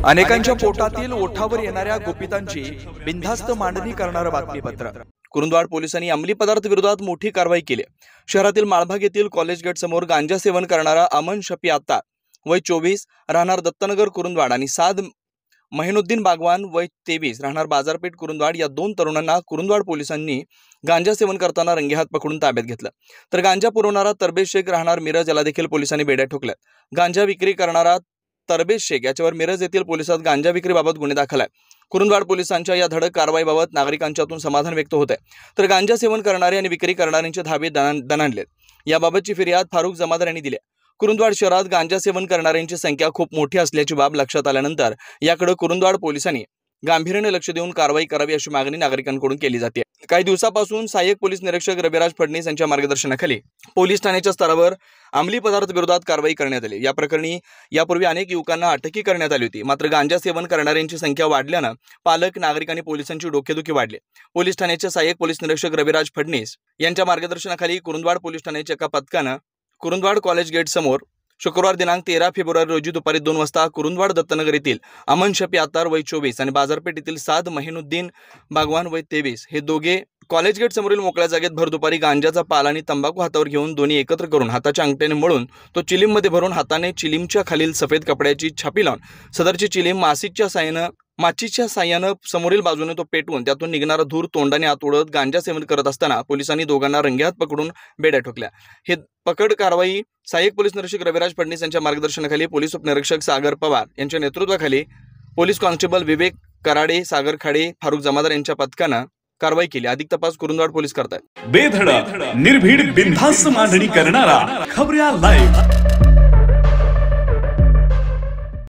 अनेकांच्या पोटातील ओठावर येणाऱ्या गुपितांची बिनधास्त मांडणी करणारं बातमीपत्र। कुरुंदवाड पोलिसांनी अंमली पदार्थ विरोधात मोठी कारवाई केली। शहरातील माळभाग येथील कॉलेज गेट समोर गांजा सेवन करणारा अमन शफी अत्तार वय 24 राहणार दत्तनगर कुरुंदवाड आणि साद महिनुद्दीन बागवान वय 23 राहणार बाजारपेठ कुरुंदवाड या दोन तरुणांना कुरुंदवाड पोलिसांनी गांजा सेवन करताना रंगेहात पकडून ताब्यात घेतलं। तर गांजा पुरवणारा तरबेज शेख राहणार मिरज याला देखील पोलिसांनी बेड्या ठोकल्या। गांजा विक्री करणारा तरबेज शेख याच्यावर मिरज येथील पोलिसात गांजा विक्रीबाबत गुन्हे दाखल आहे। कुरुंदवाड पोलिसांच्या या धडक कारवाईबाबत नागरिकांच्यातून समाधान व्यक्त होत आहे। तर गांजा सेवन करणारे आणि विक्री करणाऱ्यांचे धाबे दणाणलेत। याबाबतची फिर्याद फारुख जमादार यांनी दिली। कुरुंदवाड शहरात गांजा सेवन करणाऱ्यांची संख्या खूप मोठी असल्याची बाब लक्षात आल्यानंतर याकडे कुरुंदवाड पोलिसांनी गांभीर्याने लक्ष देऊन कारवाई करावी अशी मागणी नागरिकांकडून केली जाते। काही दिवसापासून सहाय्यक पोलीस निरीक्षक रविराज फडणीस यांच्या मार्गदर्शनाखाली पोलीस ठाण्याच्या स्तरावर अंमली पदार्थ विरोधात कारवाई करण्यात आली। या प्रकरणी यापूर्वी अनेक युवकांना अटकही करण्यात आली होती। मात्र गांजा सेवन करणाऱ्यांची संख्या वाढल्याने पालक, नागरिक आणि पोलिसांची डोकेदुखी वाढली। पोलीस ठाण्याचे सहाय्यक पोलीस निरीक्षक रविराज फडणीस यांच्या मार्गदर्शनाखाली कुरुंदवाड पोलीस ठाण्याच्या एका पथकाने कुरुंदवाड कॉलेज गेट समोर शुक्रवार दिनांक 13 फेब्रुवारी रोजी दुपारी 2 वाजता कुरुंदवाड दत्तनगर येथील अमन शफी अत्तार वय 24 आणि बाजारपेठ येथील साद महिनुद्दीन बागवान वय 23 हे दोघे कॉलेज गेट समोरील मोकळ्या जागेत भर दुपारी गांजाचा पाला आणि तंबाखू हातावर घेऊन दोन्ही एकत्र करून हाताच्या अंगठ्याने मळून तो चिलीममध्ये भरून हाताने चिलीमच्या खालील सफेद कपड्याची छापी लावून सदरची चिलीम माचीच्या साह्याने समोरील बाजूने तो पेटवून त्यातून निघणारा धूर तोंडाने आत ओढत गांजा सेवन करत असताना पोलिसांनी दोघांना रंगेहात पकडून बेड्या ठोकल्या। हे पकड कारवाई सहाय्यक पोलीस निरीक्षक रविराज फडणीस यांच्या मार्गदर्शनाखाली पोलीस उपनिरीक्षक सागर पवार यांच्या नेतृत्वाखाली पोलीस कॉन्स्टेबल विवेक कराडे, सागर खाडे, फारुख जमादार यांच्या पथकाने कारवाई केली। अधिक तपास कुरुंदवाड पोलीस करतायत। बेधडक निर्भीड बिनधास्त मांडणी करणारा खबऱ्या लाईव्ह।